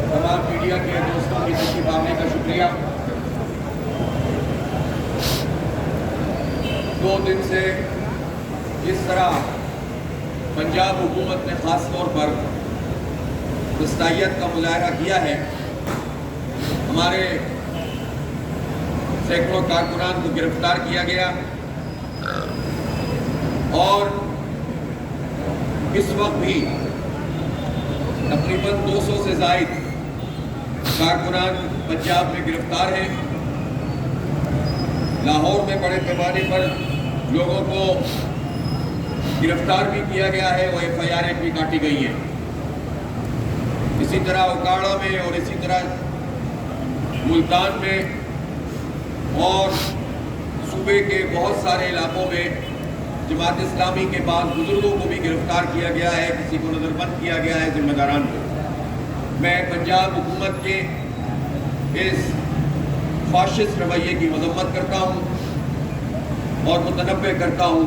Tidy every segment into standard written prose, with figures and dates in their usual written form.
तमाम मीडिया के दोस्तों की तशरीफ आने का शुक्रिया। 2 दिन से जिस तरह पंजाब हुकूमत ने ख़ास तौर पर दस्तायत का मुजाहरा किया है, हमारे सैकड़ों कारकुनान को गिरफ्तार किया गया और इस वक्त भी तकरीबन 200 से ज़ायद कारकुनान पंजाब में गिरफ्तार हैं। लाहौर में बड़े पैमाने पर लोगों को गिरफ्तार भी किया गया है और FIR भी काटी गई है। इसी तरह उकाड़ा में और इसी तरह मुल्तान में और सूबे के बहुत सारे इलाकों में जमात इस्लामी के बाद बुजुर्गों को भी गिरफ्तार किया गया है, किसी को नज़रबंद किया गया है, जिम्मेदारान को। मैं पंजाब हुकूमत के इस फाशिस्ट रवैये की मजम्मत करता हूँ और मुतनब्बे करता हूँ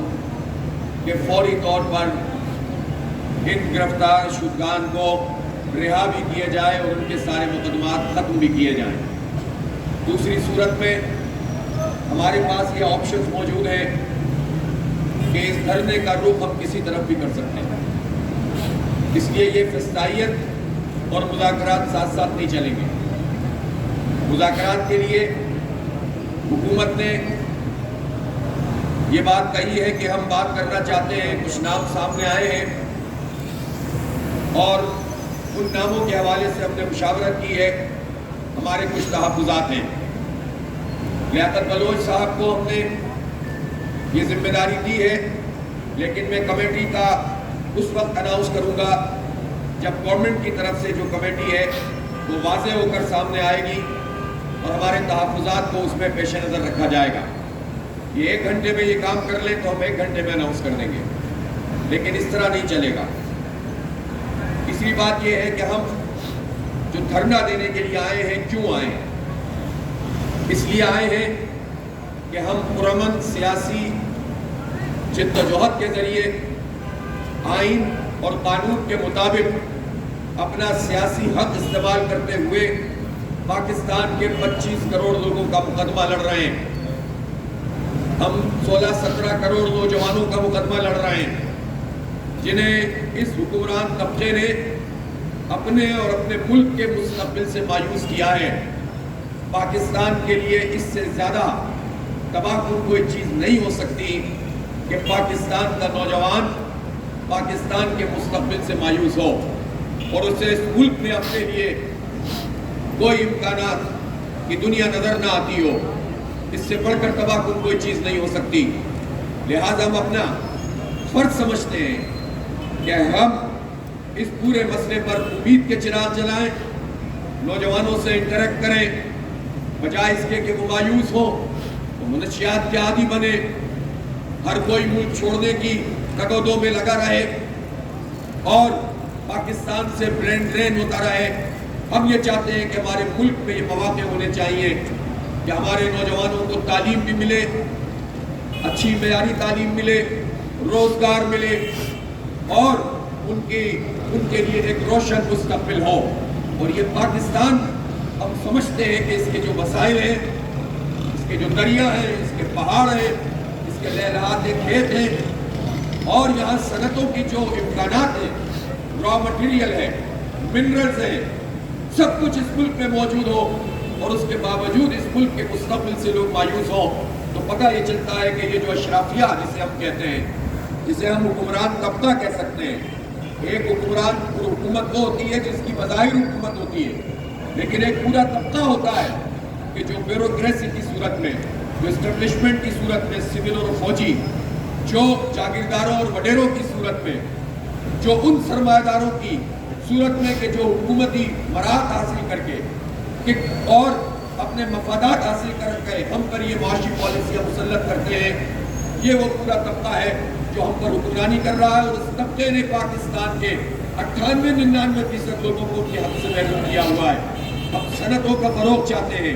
कि फौरी तौर पर इन गिरफ्तार शुदगान को रिहा भी किया जाए और उनके सारे मुकदमात ख़त्म भी किए जाएं। दूसरी सूरत में हमारे पास ये ऑप्शंस मौजूद हैं कि इस धरने का रुख हम किसी तरफ भी कर सकते हैं। इसलिए ये फस्तायत और मुज़ाकरात साथ साथ नहीं चलेंगे। मुज़ाकरात के लिए हुकूमत ने ये बात कही है कि हम बात करना चाहते हैं, कुछ नाम सामने आए हैं और उन नामों के हवाले से हमने मुशावरत की है। हमारे कुछ तहफ़्फ़ुज़ात हैं। लियाकत बलोच साहब को हमने ये जिम्मेदारी दी है, लेकिन मैं कमेटी का उस वक्त अनाउंस करूंगा जब गवर्नमेंट की तरफ से जो कमेटी है वो वाज़ेह होकर सामने आएगी और हमारे तहफ़्फ़ुज़ात को उसमें पेश नज़र रखा जाएगा। ये 1 घंटे में ये काम कर ले तो हम 1 घंटे में अनाउंस कर देंगे, लेकिन इस तरह नहीं चलेगा। तीसरी बात ये है कि हम जो धरना देने के लिए आए हैं, क्यों आए हैं? इसलिए आए हैं कि हम पुरअमन सियासी जिद्दोजहद के ज़रिए आइन और कानून के मुताबिक अपना सियासी हक इस्तेमाल करते हुए पाकिस्तान के 25 करोड़ लोगों का मुकदमा लड़ रहे हैं। हम 16-17 करोड़ नौजवानों का मुकदमा लड़ रहे हैं जिन्हें इस हुक्मरान तबके ने अपने और अपने मुल्क के मुस्तक़बिल से मायूस किया है। पाकिस्तान के लिए इससे ज़्यादा तबाहकुन कोई चीज़ नहीं हो सकती कि पाकिस्तान का नौजवान पाकिस्तान के मुस्तक़बिल से मायूस हो और उसे इस मुल्क में अपने लिए कोई इम्कानात की दुनिया नज़र ना आती हो। इससे बढ़कर तबाहकुन कोई चीज़ नहीं हो सकती। लिहाजा हम अपना फ़र्ज समझते हैं कि हम इस पूरे मसले पर उम्मीद के चिराग जलाएं, नौजवानों से इंटरेक्ट करें, बजाय इसके कि वो मायूस हो, वो मनशियात के आदी बने, हर कोई मुल्क छोड़ने की कगोदों में लगा रहे और पाकिस्तान से ब्रेन ड्रेन होता रहे। हम ये चाहते हैं कि हमारे मुल्क में ये मौके होने चाहिए कि हमारे नौजवानों को तालीम भी मिले, अच्छी मेयारी तालीम मिले, रोज़गार मिले और उनके लिए एक रोशन मुस्तक़बिल हो। और ये पाकिस्तान हम समझते हैं कि इसके जो वसाइल हैं, इसके जो दरिया हैं, इसके पहाड़ हैं, इसके लहलहाते खेत हैं और यहाँ सनतों की जो इम्कानात हैं, रॉ मटेरियल है, मिनरल्स हैं, सब कुछ इस मुल्क में मौजूद हो और उसके बावजूद इस मुल्क के मुस्तक़बिल से लोग मायूस हों, तो पता ये चलता है कि ये जो अशराफिया जिसे हम कहते हैं, जिसे हम हुक्मरान तबका कह सकते हैं, एक हुकूमत वो होती है जिसकी बज़ाहिर हुकूमत होती है, लेकिन एक पूरा तबका होता है कि जो ब्यूरोक्रेसी की सूरत में, जो इस्टेब्लिशमेंट की सूरत में, सिविल और फौजी, जो जागीरदारों और वडेरों की सूरत में, जो उन सरमायादारों की सूरत में कि जो हुकूमती मराहत हासिल करके और अपने मफादात हासिल करके हम पर ये माशी पॉलिसियाँ मुसल्लत करते हैं, ये वो पूरा तबका है जो हम पर हुक्मरानी कर रहा है। और उस तबके ने पाकिस्तान के 98-99% लोगों को अपने हक से महरूम किया हुआ है। हम सनतों का फरोग चाहते हैं,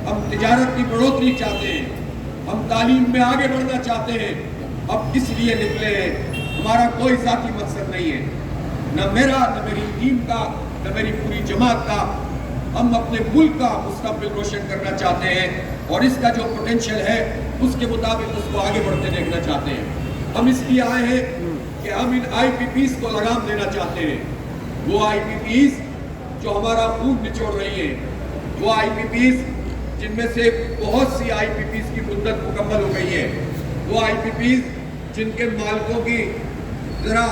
हम तिजारत की बढ़ोतरी चाहते हैं, हम तालीम में आगे बढ़ना चाहते हैं। अब इसलिए निकले हैं, हमारा कोई ज़ाती मकसद नहीं है, न मेरा न मेरी टीम का نہ میری پوری جماعت کا. ہم اپنے ملک کا مستقبل روشن کرنا چاہتے ہیں اور اس کا جو پوٹینشیل ہے اس کے مطابق اس کو آگے بڑھتے دیکھنا چاہتے ہیں. ہم اس لیے آئے ہیں کہ ہم ان آئی پی پیز کو لگام دینا چاہتے ہیں. وہ آئی پی پیز جو ہمارا خون نچوڑ رہی ہے, وہ آئی پی پیز جن میں سے بہت سی آئی پی پیز کی مدت مکمل ہو گئی ہے, وہ آئی پی پیز جن کے مالکوں کی ذرا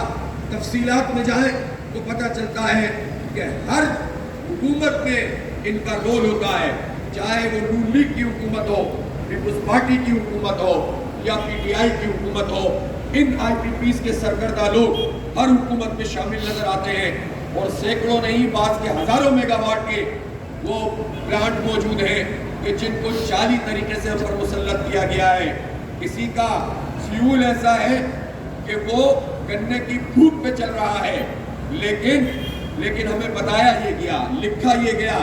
تفصیلات میں جائیں تو پتہ چلتا ہے کہ ہر حکومت میں ان کا رول ہوتا ہے, چاہے وہ نون لیگ کی حکومت ہو, پیپلز پارٹی کی حکومت ہو یا پی ٹی آئی کی حکومت ہو. ان آئی پی پیز کے سرکردہ لوگ ہر حکومت میں شامل نظر آتے ہیں اور سینکڑوں نہیں بعض کے ہزاروں میگا واٹ کے وہ پلانٹ موجود ہیں کہ جن کو جعلی طریقے سے ہم پر مسلط کیا گیا ہے. کسی کا فیول ایسا ہے کہ وہ گنے کی پھوک پہ چل رہا ہے, لیکن ہمیں بتایا یہ گیا, لکھا یہ گیا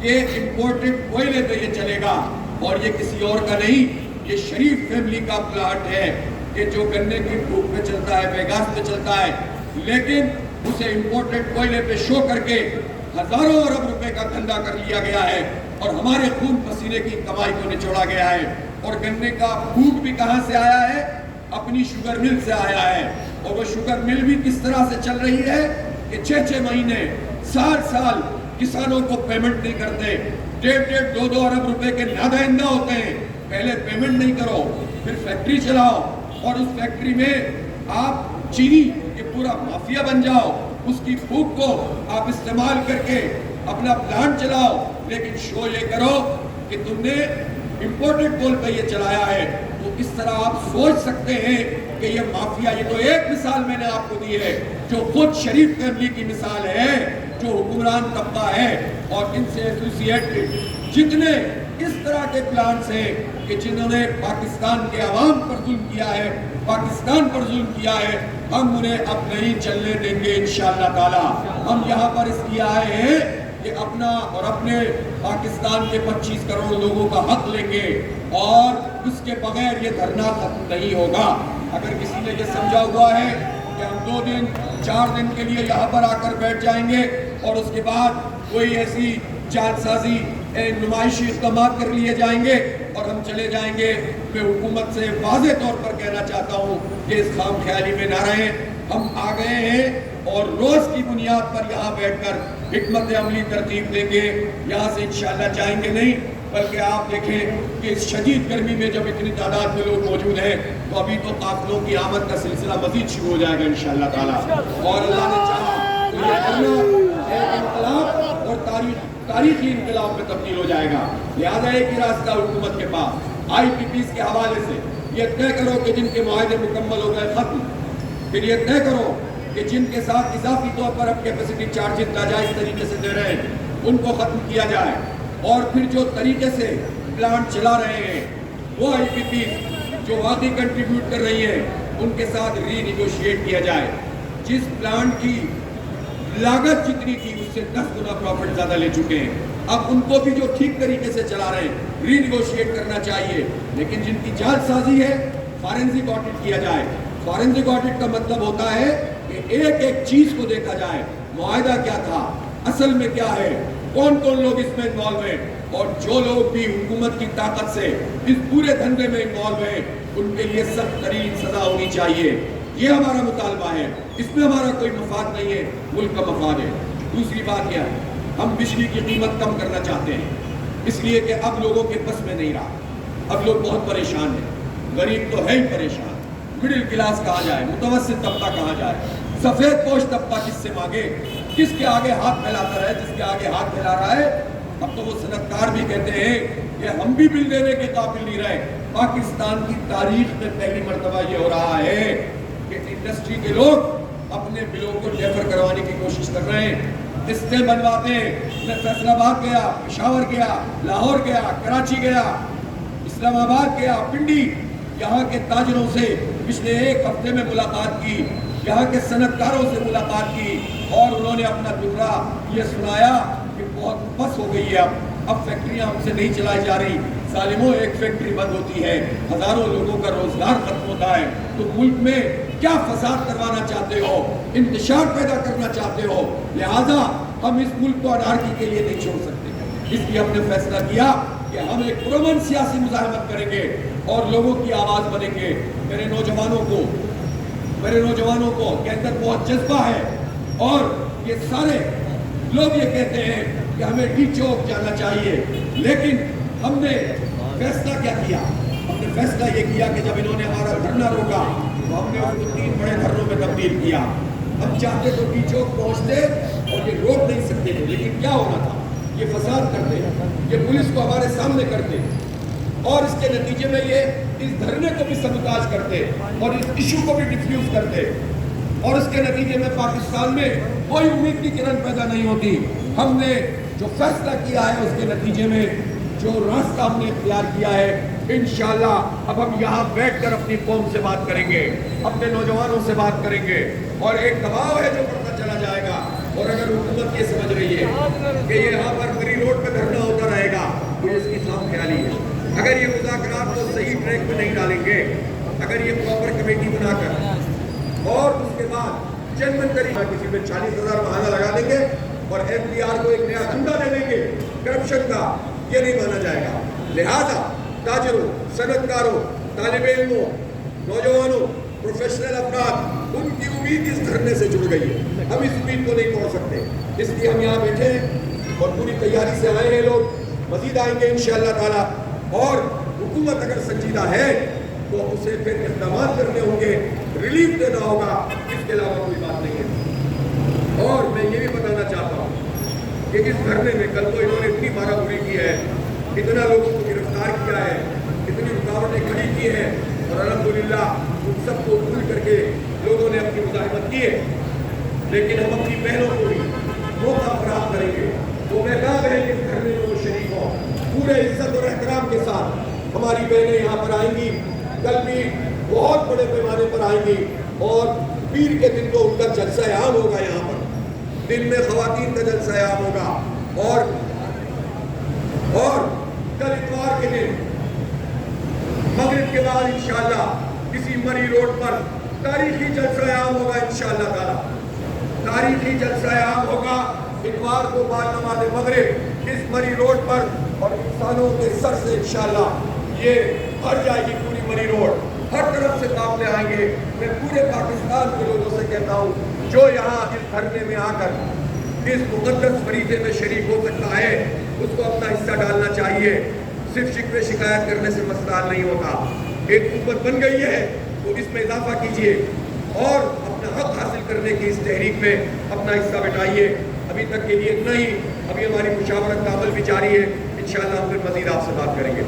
کہ امپورٹڈ کوئلے پہ یہ چلے گا اور یہ کسی اور کا نہیں, یہ شریف فیملی کا پلانٹ ہے کہ جو گنے کی پھوک پہ چلتا ہے, بیگاس پہ چلتا ہے, لیکن اسے امپورٹڈ کوئلے پہ شو کر کے ہزاروں ارب روپے کا دھندا کر لیا گیا ہے اور ہمارے خون پسینے کی کمائی کو نچوڑا گیا ہے. اور گنے کا پھوک بھی کہاں سے آیا ہے؟ اپنی شوگر مل سے آیا ہے. اور وہ شوگر مل بھی کس طرح سے چل رہی ہے کہ 6 مہینے سال کسانوں کو پیمنٹ نہیں کرتے, 1.5-2 ارب روپے کے نادائندہ ہوتے ہیں. پہلے پیمنٹ نہیں کرو, پھر فیکٹری چلاؤ اور اس فیکٹری میں آپ چینی کے پورا مافیا بن جاؤ, اس کی پھوک کو آپ استعمال کر کے اپنا پلانٹ چلاؤ, لیکن شو یہ کرو کہ تم نے امپورٹڈ کول پہ یہ چلایا ہے. تو اس طرح آپ سوچ سکتے ہیں کہ یہ مافیا, یہ تو ایک مثال میں نے آپ کو دی ہے جو خود شریف فیملی کی مثال ہے, جو حکمران طبقہ ہے. اور ان سے ایسوسیٹڈ جتنے اس طرح کے پلانٹس ہیں کہ جنہوں نے پاکستان کے عوام پر ظلم کیا ہے, پاکستان پر ظلم کیا ہے, ہم انہیں اب نہیں چلنے دیں گے انشاءاللہ تعالی. ہم یہاں پر اس لیے آئے ہیں کہ اپنا اور اپنے پاکستان کے 25 کروڑ لوگوں کا حق لیں گے اور اس کے بغیر یہ دھرنا ختم نہیں ہوگا. اگر کسی نے یہ سمجھا ہوا ہے کہ ہم 2 دن 4 دن کے لیے یہاں پر آ کر بیٹھ جائیں گے اور اس کے بعد کوئی ایسی جال سازی نمائشی اقدامات کر لیے جائیں گے اور ہم چلے جائیں گے, میں حکومت سے واضح طور پر کہنا چاہتا ہوں کہ اس خام خیالی میں نہ رہیں. ہم آ گئے ہیں اور روز کی بنیاد پر یہاں بیٹھ کر حکمت عملی ترتیب دیں گے. یہاں سے انشاءاللہ جائیں گے نہیں, بلکہ آپ دیکھیں کہ اس شدید گرمی میں جب اتنی تعداد میں لوگ موجود ہیں تو ابھی تو قافلوں کی آمد کا سلسلہ مزید شروع ہو جائے گا انشاءاللہ تعالیٰ. اور اللہ نے چاہا تو یہ کرنا ایک انقلاب اور تاریخی انقلاب میں تبدیل ہو جائے گا. لہٰذا ایک ہی راستہ حکومت کے پاس آئی پی پیز کے حوالے سے یہ طے کرو کہ جن کے معاہدے مکمل ہو گئے ختم, پھر یہ طے کرو کہ جن کے ساتھ اضافی طور پر اب کیپیسٹی چارجز ناجائز طریقے سے دے رہے ہیں ان کو ختم کیا جائے, اور پھر جو طریقے سے پلانٹ چلا رہے ہیں وہ آئی پی پیز جو واقعی کنٹریبیوٹ کر رہی ہیں ان کے ساتھ ری نیگوشیٹ کیا جائے. جس پلانٹ کی لاگت جتنی تھی اس سے 10 گنا پروفٹ زیادہ لے چکے ہیں, اب ان کو بھی جو ٹھیک طریقے سے چلا رہے ہیں ری نیگوشیٹ کرنا چاہیے. لیکن جن کی جال سازی ہے فارنزک آڈٹ کیا جائے. فارنزک آڈٹ کا مطلب ہوتا ہے کہ ایک ایک چیز کو دیکھا جائے, معاہدہ کیا تھا, اصل میں کیا ہے, کون کون لوگ اس میں انوالو ہیں, اور جو لوگ بھی حکومت کی طاقت سے اس پورے دھندے میں انوالو ہیں ان کے لیے سخت ترین سزا ہونی چاہیے. یہ ہمارا مطالبہ ہے, اس میں ہمارا کوئی مفاد نہیں ہے, ملک کا مفاد ہے. دوسری بات کیا ہے, ہم بجلی کی قیمت کم کرنا چاہتے ہیں اس لیے کہ اب لوگوں کے بس میں نہیں رہا, اب لوگ بہت پریشان ہیں. غریب تو ہے ہی پریشان, مڈل کلاس کہاں جائے, متوسط طبقہ کہاں جائے, سفید پوش طبقہ کس سے مانگے, کس کے آگے ہاتھ پھیلاتا رہے, جس کے آگے ہاتھ پھیلا رہا ہے. اب تو وہ صنعتکار بھی کہتے ہیں کہ ہم بھی بل دینے کے قابل نہیں رہے. پاکستان کی تاریخ میں پہلی مرتبہ یہ ہو رہا ہے کہ انڈسٹری کے لوگ اپنے بلوں کو ڈیفر کروانے کی کوشش کر رہے ہیں, قسطیں بنواتے ہیں. میں فیصل آباد گیا, پشاور گیا, لاہور گیا, کراچی گیا, اسلام آباد گیا, پنڈی, یہاں کے تاجروں سے پچھلے 1 ہفتے میں ملاقات کی, یہاں کے صنعتکاروں سے ملاقات کی, اور انہوں نے اپنا دکھڑا یہ سنایا کہ بہت بس ہو گئی ہے, اب فیکٹریاں ہم سے نہیں چلائی جا رہی. ظالموں, ایک فیکٹری بند ہوتی ہے ہزاروں لوگوں کا روزگار ختم ہوتا ہے. تو ملک میں کیا فساد کروانا چاہتے ہو, انتشار پیدا کرنا چاہتے ہو. لہذا हम इस मुल्क को अनारकी के लिए नहीं छोड़ सकते। इसलिए हमने फैसला किया कि हम एक पुरअमन सियासी मुजाहिमत करेंगे और लोगों की आवाज़ बनेंगे। मेरे नौजवानों को के अंदर बहुत जज्बा है और ये सारे लोग ये कहते हैं कि हमें डी चौक जाना चाहिए, लेकिन हमने फैसला क्या किया? हमने फैसला ये किया कि जब इन्होंने हमारा धरना रोका तो हमने उसको 3 बड़े धरनों में तब्दील किया। हम चाहते तो डी चौक पहुँचते और ये रोक नहीं सकते थे, लेकिन क्या होना था? ये फसाद करते, ये पुलिस को हमारे सामने करते और इसके नतीजे में ये इस धरने को भी सबूताज करते और इस इशू को भी डिफ्यूज करते और इसके नतीजे में पाकिस्तान में कोई उम्मीद की किरण पैदा नहीं होती। हमने जो फैसला किया है उसके नतीजे में जो रास्ता हमने इख्तियार किया है, इंशाअल्लाह अब हम यहाँ बैठकर अपनी कौम से बात करेंगे, अपने नौजवानों से बात करेंगे और एक दबाव है जो बढ़ता चला जाएगा। और अगर हुकूमत ये समझ रही है कि ये यहाँ पर मरी रोड पे धरना होता रहेगा तो इसकी खाम ख्याली है। अगर ये मुज़ाकरात को सही ट्रैक पे नहीं डालेंगे, अगर ये प्रॉपर कमेटी बनाकर और उसके बाद चंद तरीका किसी में 40,000 बहाना लगा देंगे और FDR को एक नया धंधा दे देंगे करप्शन का, ये नहीं माना जाएगा। लिहाजा ताजरों, सनतकारों, तालिब इल्मों, नौजवानों, प्रोफेशनल अफराद, उनकी उम्मीद इस धरने से जुड़ गई है। हम इस उम्मीद को नहीं तोड़ सकते, इसलिए हम यहाँ बैठे हैं और पूरी तैयारी से आए हैं। लोग मजीद आएंगे इंशाअल्लाह ताला और हुकूमत अगर संजीदा है तो उसे फिर इक़दाम करने होंगे, रिलीफ देना होगा, इसके अलावा कोई बात नहीं है। और मैं ये भी बताना चाहता हूँ कि इस धरने में कल को इन्होंने इतनी मारामारी की है, इतना लोगों को गिरफ्तार किया है, इतनी रुकावटें खड़ी की हैं और अल्हम्दुलिल्लाह उन सबको भूल करके लोगों ने अपनी मुजाहिमत की है, लेकिन हम अपनी बहनों को भी मौका फराहम करेंगे। वो महताब है कि इस धरने में वो शरीक हों, पूरे इज्जत और एहतराम के साथ हमारी बहनें यहाँ पर आएंगी, कल भी बहुत बड़े पैमाने पर आएंगी और पीर के दिन तो उनका जलसा आम होगा। यहाँ पर दिन में ख़वातीन का जलसा आम होगा और कल इतवार के दिन मगरिब के बाद इंशाअल्लाह इसी मरी रोड पर तारीखी जलसा आम होगा। इंशाअल्लाह ताला तारीखी जलसा आम होगा इतवार को बाद नमाज मगरिब इस मरी रोड पर और इंसानों के सर से इंशाअल्लाह ये भर जाएगी पूरी मरी रोड, हर तरफ से काफले आएंगे। मैं पूरे पाकिस्तान के लोगों से कहता हूँ जो यहाँ इस धरने में आकर इस मुक़द्दस फरीज़े में शरीक हो सकता है उसको अपना हिस्सा डालना चाहिए। सिर्फ शिकवे शिकायत करने से मसला नहीं होता। एक हुकूमत बन गई है तो इसमें इजाफा कीजिए और अपना हक हासिल करने की इस तहरीक में अपना हिस्सा बटाइए। अभी तक के लिए इतना ही, अभी हमारी मुशावरत का अमल भी जारी है, इंशाअल्लाह हम फिर मज़ीद आपसे बात करेंगे।